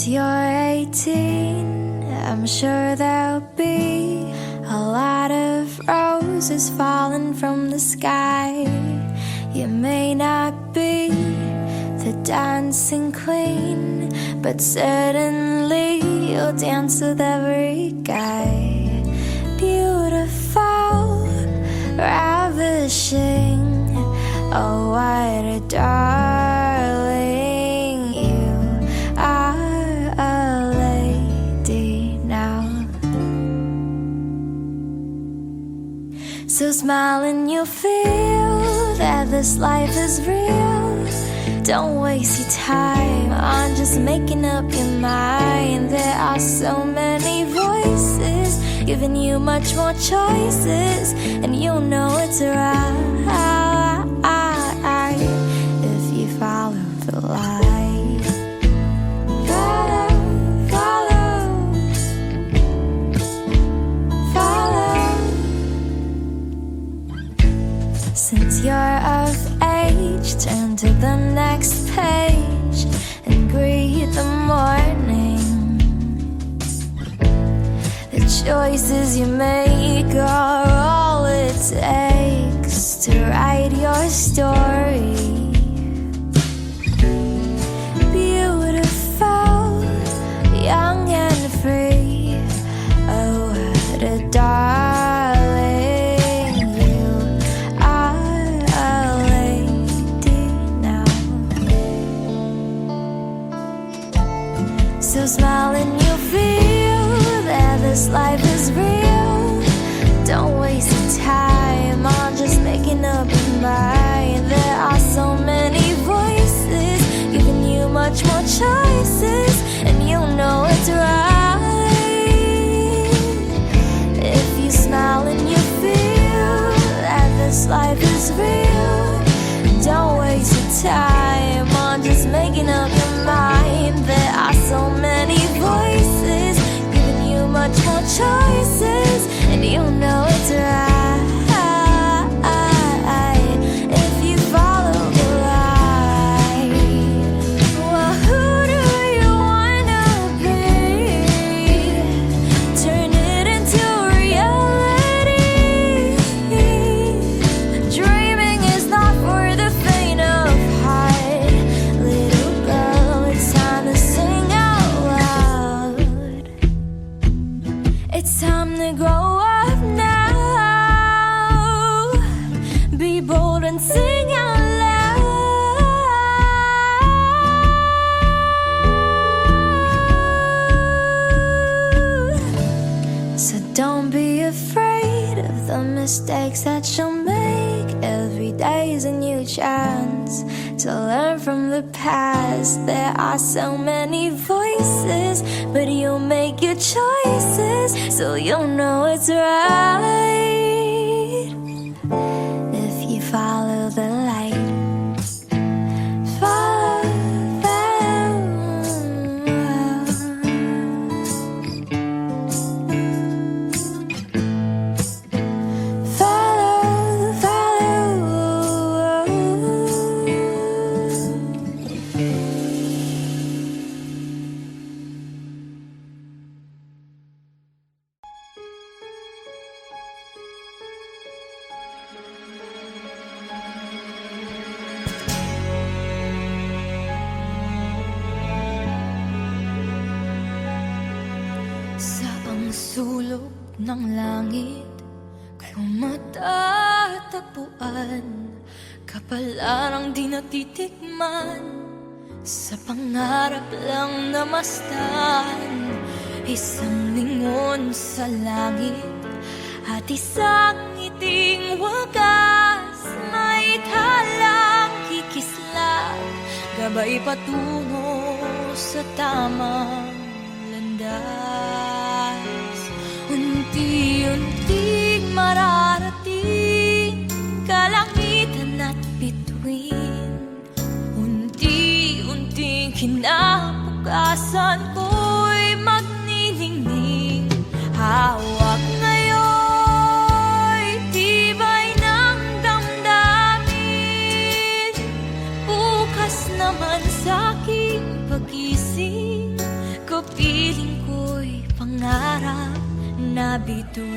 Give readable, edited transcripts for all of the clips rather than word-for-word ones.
Since you're 18, I'm sure there'll be a lot of roses falling from the sky. You may not be the dancing queen, but certainly you'll dance with every guy. Beautiful, ravishing, oh what a darling. You are a lady now. So smile and you'll feel that this life is real. Don't waste your time on just making up your mind. There are so many voices giving you much more choices, and you'll know it's right if you follow the light. Follow, follow, follow. Since you're of age, turn to the next page and greet the morning. The choices you make are all it takes to write your story. Beautiful, young and free, oh what a darling. You are a lady now. So smile and you'll feel that this life is real. Don't waste your time on just making up your mind. There are so many voices giving you much more choices, and you'll know it's right if you smile and you feel that this life is real. Don't waste your time on just making up your mind. There are so many voices giving you much more choices, and you'll know it's right if you follow the light. Well, who do you wanna be? Turn it into reality. Dreaming is not for the faint of heart. Little girl, it's time to sing out loud. It's time to grow up now. Be bold and sing out loud. So don't be afraid of the mistakes that you'll make. Every day is a new chance to learn from the past. There are so many voices, but you'll make your choices, so you'll know it's right if you follow the light. Follow, follow, follow. Sa ang sulok ng langit kung matatagpuan, kapalarang di natitikman, sa pangarap lang namastan. Isang lingon sa langit at isang ngiting wagas, may talang kikislap, gabay patungo sa tamang landas. Unti-unting mararating kalangitan at bituin. Unti-unting kinabukasan ko'y magniningning. Hawak ngayon'y tibay ng damdamin. Bukas naman sa'king pag-isip pangarap na bituin.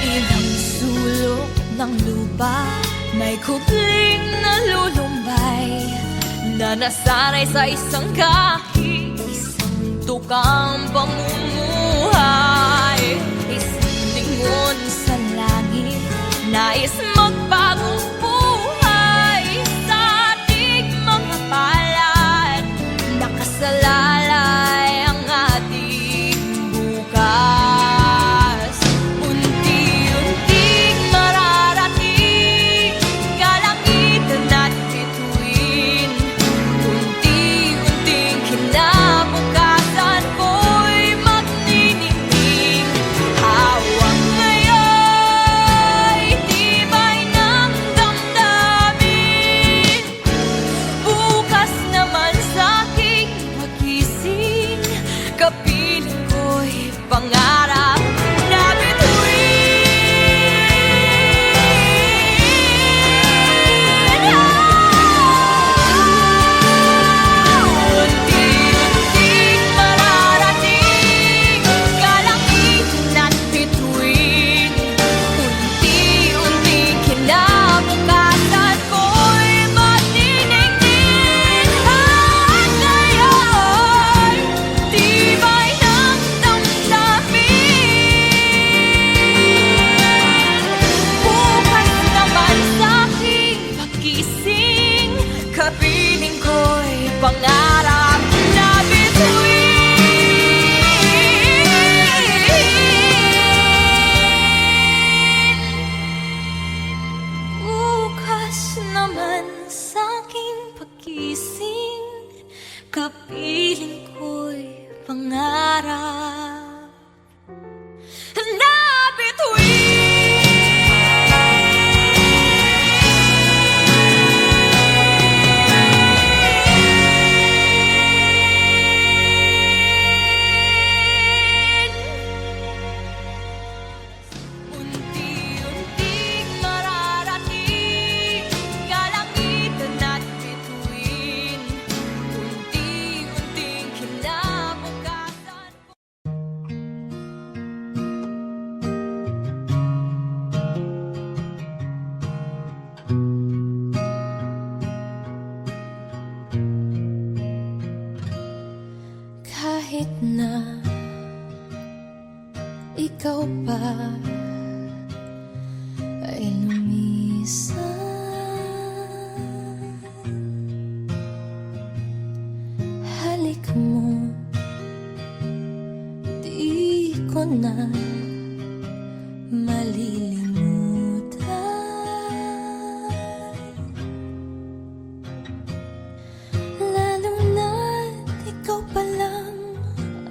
Ilang sulok ng lupa, may kupling na lulumbay, na nasanay sa isang isang tukang pamumuhay. Isang lingon sa langit, nais magbagong buhay. Sa ating mga palad, nakasalalay ang ating bukas. Unti-unting mararating kalangitan at bituin. Unti-unting kinabukasan ko'y magniningning. Hawak ngayon'y tibay ng damdamin. Bukas naman sa'king pagising, kapiling ko'y pangarap na bituin. Unti-unting mararating kalangitan at bituin. Unti-unting kinabukasan ko'y magniningning. At ngayon, tibay ng damdamin. Bukas naman sa'king pagising, kapiling ko'y pangarap na bituin. Bukas naman sa'king pagising, kapiling ko'y pangarap na unti-unting mararating kalangitan at bituin. Unti-unting kinabukasan. Kahit na ikaw pa ay lumisan, halik mo, di ko na malilimutan. Lalo na't ikaw pa lang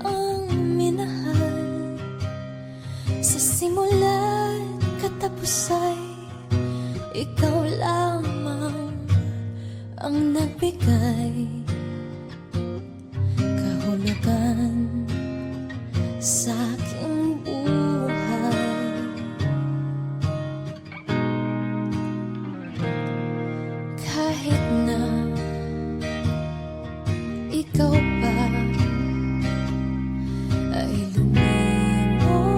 ang minahal. Sa simula't katapos ay ikaw lamang ang nagbigay kahulugan sa aking buhay. Kahit na ikaw pa ay lumimot,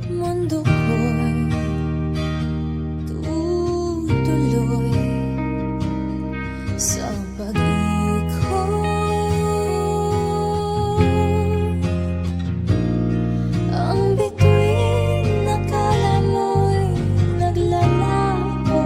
mundo ko'y tutuloy sa pag-ikot. Ang bituin, akala mo'y naglalaho,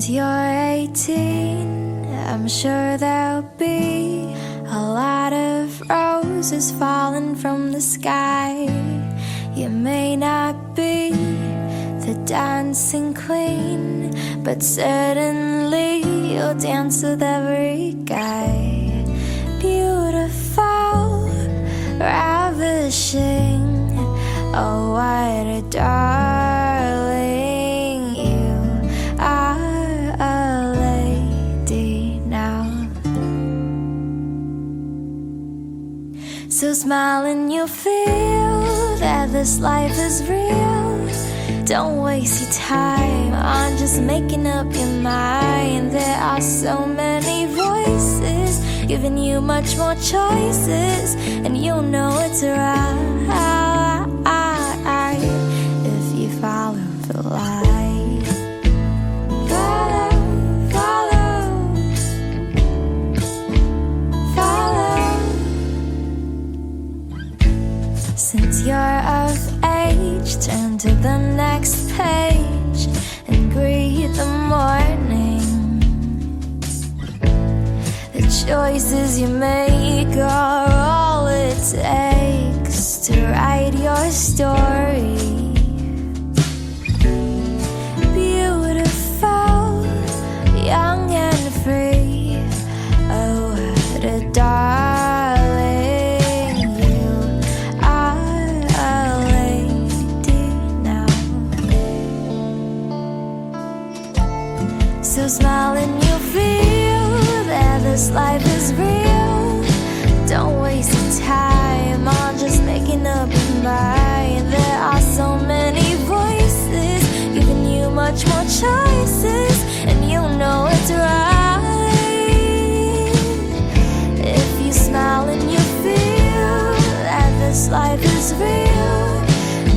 Since you're 18, I'm sure there'll be a lot of roses falling from the sky. You may not be the dancing queen, but certainly you'll dance with every guy. Beautiful, ravishing, oh what a darling. You are a lady now. So smile and you'll feel that this life is real. Don't waste your time on just making up your mind. There are so many voices giving you much more choices, and you'll know it's right if you follow the light. Follow, follow, follow. Since you're of age, turn to the next page and greet the morning. The choices you make are all it takes to write your story. Beautiful, young and free, oh what a darling. You are a lady now. So smile and you'll feel that this life is real. Don't waste your time on just making up your mind. There are so many voices giving you much more choices, and you'll know it's right if you smile and you feel that this life is real.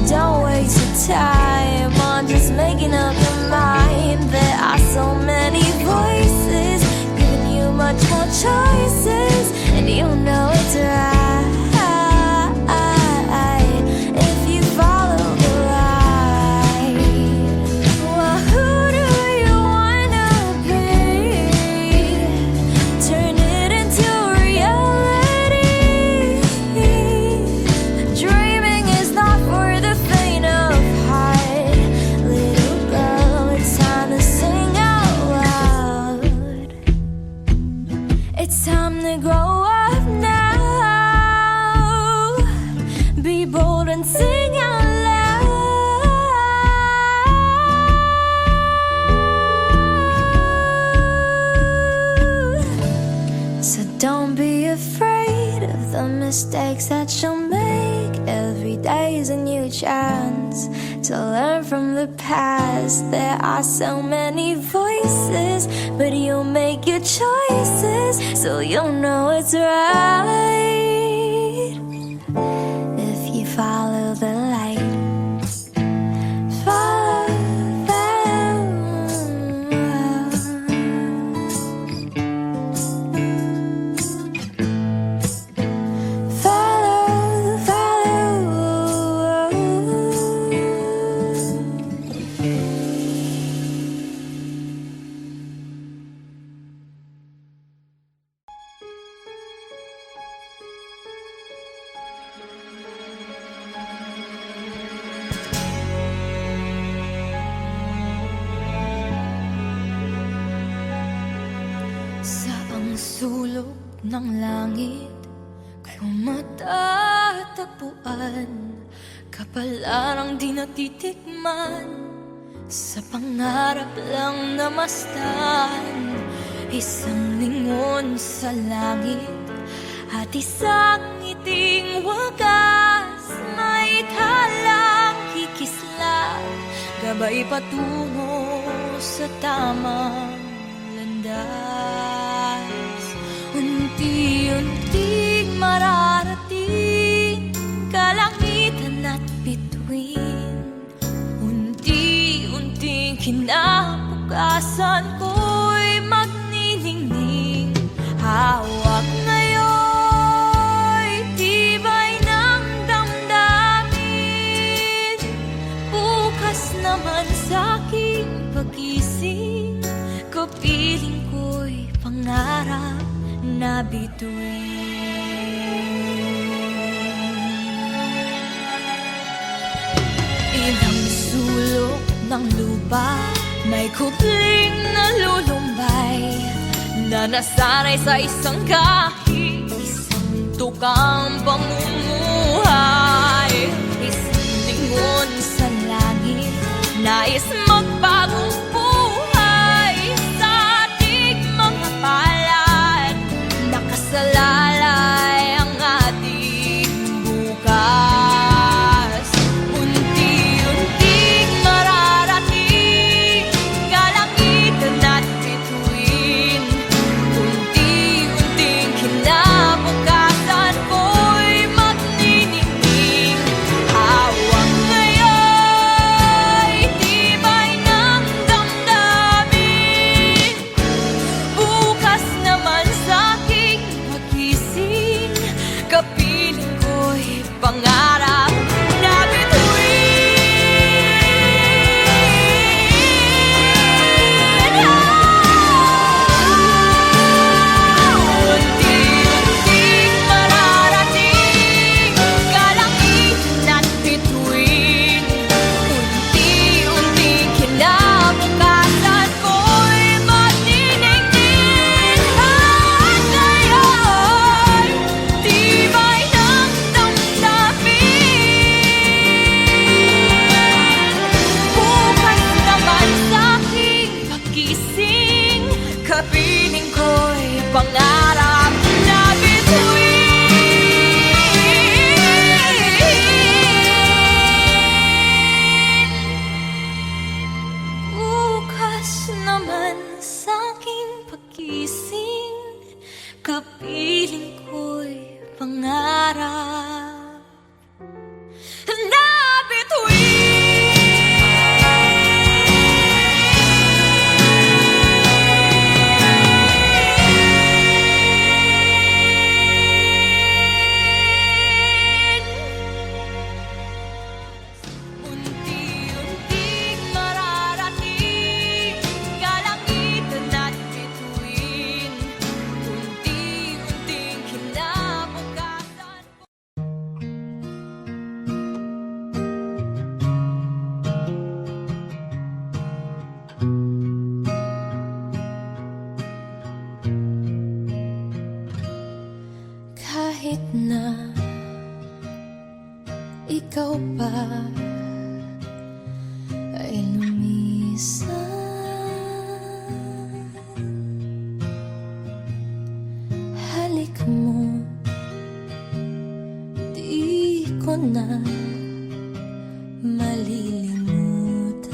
Don't waste your time on just making up your mind. There are so many voices giving you much more choices, and you'll know it's right if you follow the light. Well, who do you wanna be? Turn it into reality. Dreaming is not for the faint of heart. Little girl, it's time to sing out loud. It's time to grow up now. Be bold and sing out loud. So don't be afraid of the mistakes that you'll make. Every day is a new chance to learn from the past. There are so many voices, but you'll make your choices, so you'll know it's right if you follow the light. Follow, follow, follow. Sa ang sulok ng langit ko matatagpuan kapalarang di natitikman, sa pangarap lang namastan. Isang lingon sa langit at isang ngiting wagas, may talang kikislap, gabay patungo sa tamang landas. Unti-unting mararating kalangitan at bituin. Unti-unting kinabukasan ko'y magniningning. Hawak ngayon'y tibay ng damdamin. Bukas naman sa'king pagising, Ilang sulok ng lupa, may kupling na lulumbay, na nasanay sa isang kahit isang tukang pamumuhay. Isang lingon sa langit, nais magbagong buhay sa ating mga palad. Nakasalalay ang ating bukas. Unti-unting mararating kalangitan at bituin. Unti-unting kinabukasan ko'y magniningning. Hawak ngayon'y tibay ng damdamin. Bukas naman sa'king magising, kapiling ko'y pangarap na bituin. Unti-unting mararating kalangitan at bituin. Unti-unting kinabukasan ko'y magniningning. At ngayon, tibay ng damdamin. Bukas naman sa'king pagising, kapiling ko'y pangarap na bituin. Bukas naman sa'king pagising, kapiling ko'y pangarap na unti-unting mararating kalangitan at bituin. Unti-unting kinabukasan. Kahit na ikaw pa ay lumisan, halik mo, di ko na malilimutan.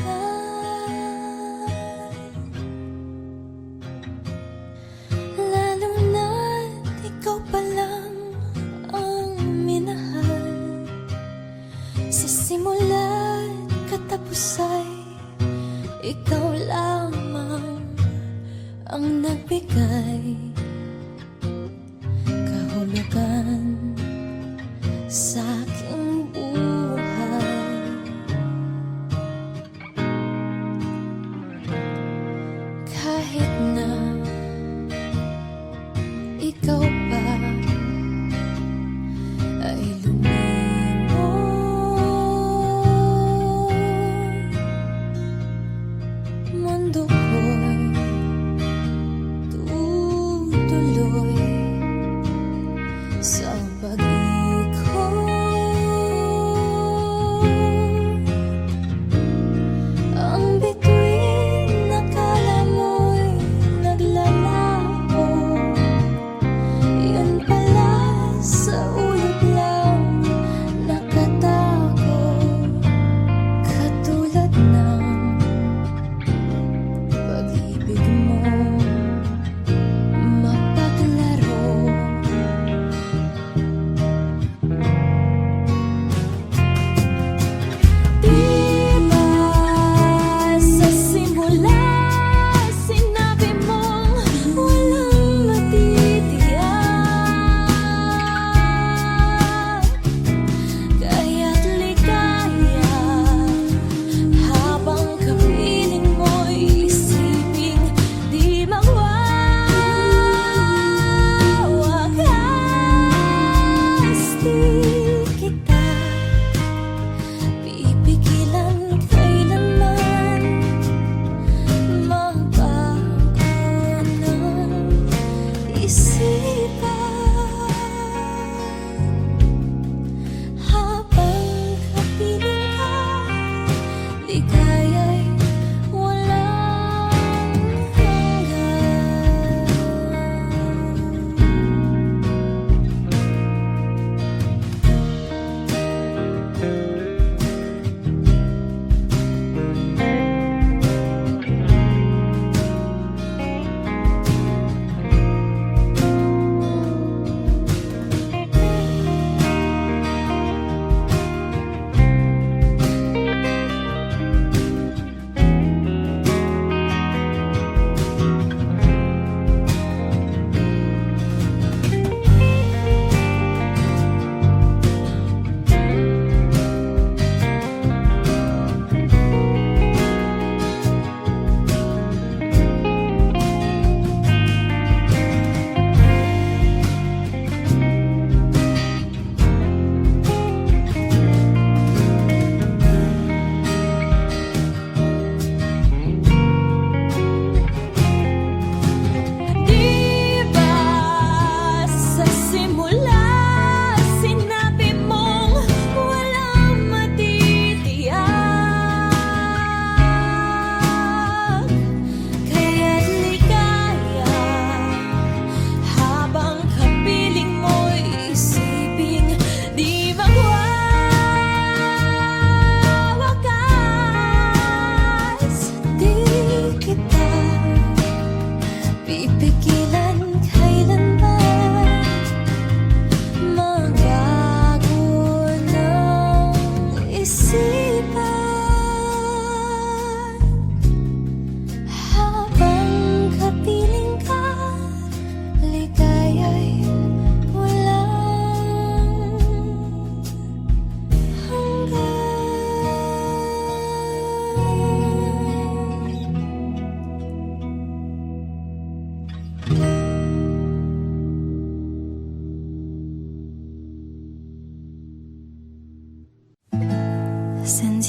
Lalo na't ikaw pa lang ang minahal. Sa simula't katapos ay ikaw lamang ang nagbigay kahulugan sa aking buhay. Kahit na ikaw pa ay lumimot, mundo ko'y tutuloy sa pag-ikot. Ang bituin akala mo'y naglalaho,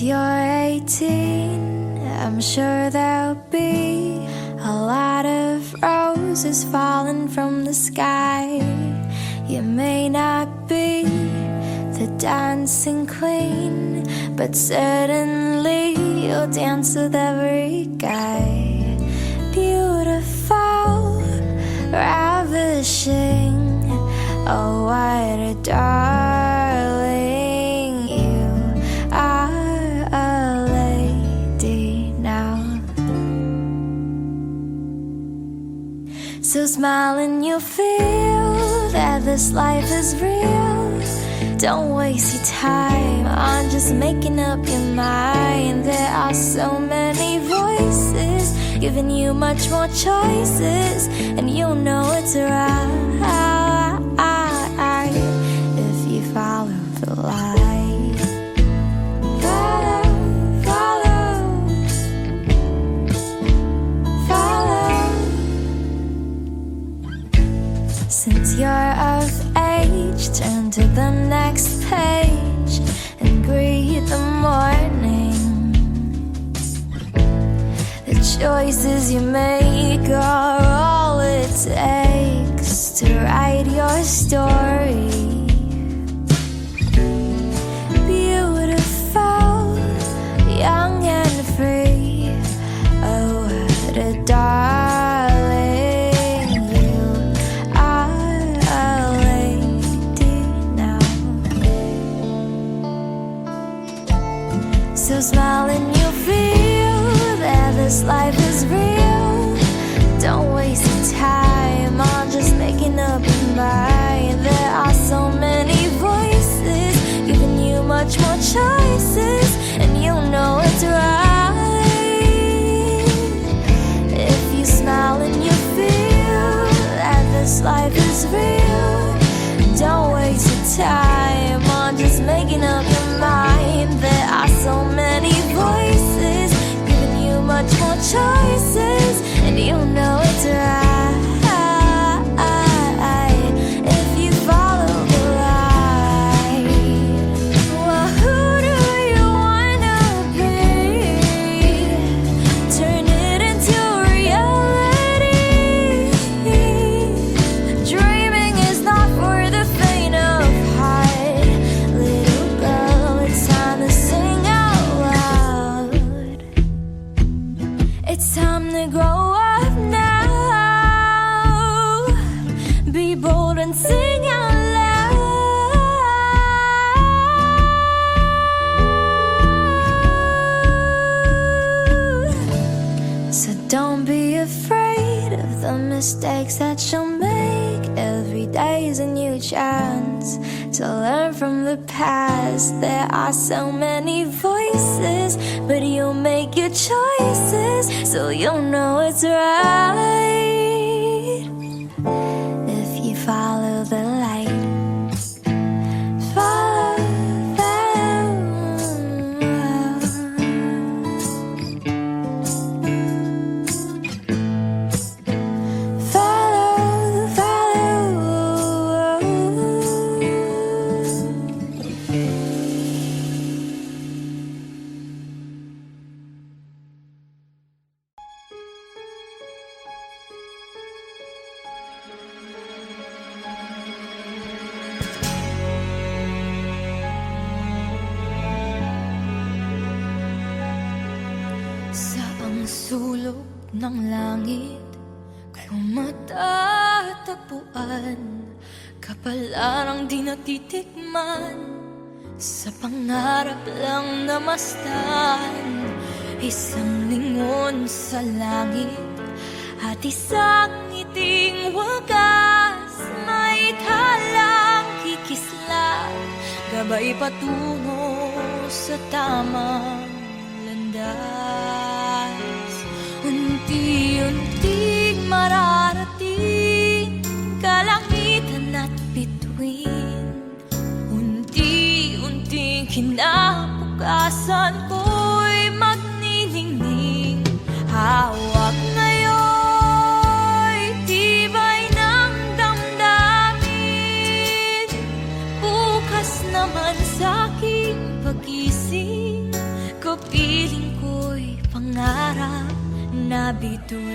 Since you're 18, I'm sure there'll be a lot of roses falling from the sky. You may not be the dancing queen, but certainly you'll dance with every guy. Beautiful, ravishing, oh what a darling. You are a lady now. So smile and you'll feel that this life is real. Don't waste your time on just making up your mind. There are so many voices giving you much more choices, and you'll know it's right if you follow the light. Follow, follow, follow. Since you're of age, turn to the next page and greet the morning. The choices you make are all it takes to write your story. Beautiful, young and free, oh what a darling. You are a lady now. So smile and you'll feel that this life is real. Don't waste your time on just making up your mind. There are so many voices giving you much more choices, and you'll know it's right if you smile and you feel that this life is real. Don't waste your time on just making up your mind. There are so many voices giving you much more choices, and you'll know it's right if you follow the light. Well, who do you wanna be? Turn it into reality. Dreaming is not for the faint of heart. Little girl, it's time to sing out loud. It's time to grow up now. Be bold and sing out loud. So don't be afraid of the mistakes that you'll make. Every day is a new chance to learn from the past. There are so many voices, but you'll make your choices, so you'll know it's right if you follow the light. Follow, follow, follow. Saang sulok ng langit kung matatagpuan, kapalarang di natitikman, sa pangarap lang namastan. Isang lingon sa langit at isang ngiting wagas, may talang kikisla, gabay patungo sa tamang landas. Unti-unting mararating kalangitan at bituin. Unti-unting kinabukasan ko'y magniningning. Hawak ngayon'y tibay ng damdamin. Bukas naman sa'king pag-ising, Ilang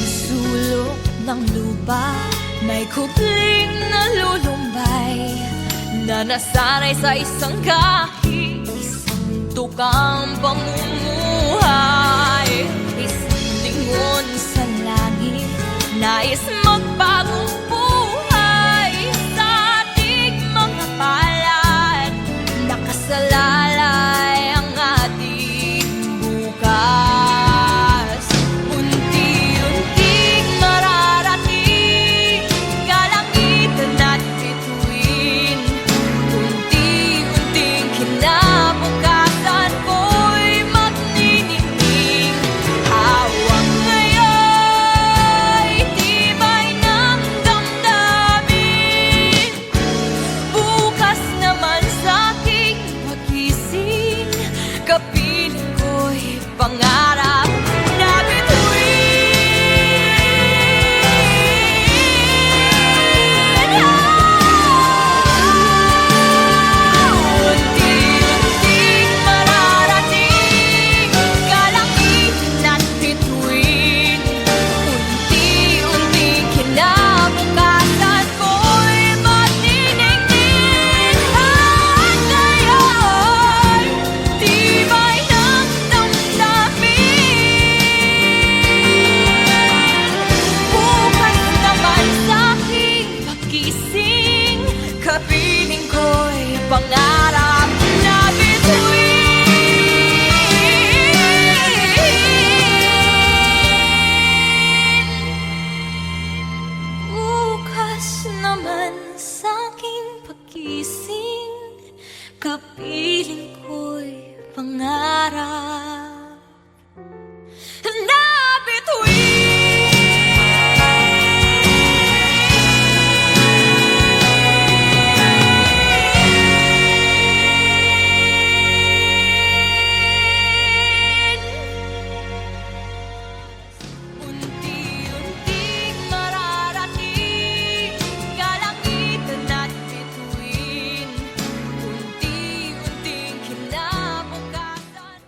sulok ng lupa, may kupling na lulumbay, na nasanay sa isang kahit isang tukang pamuno.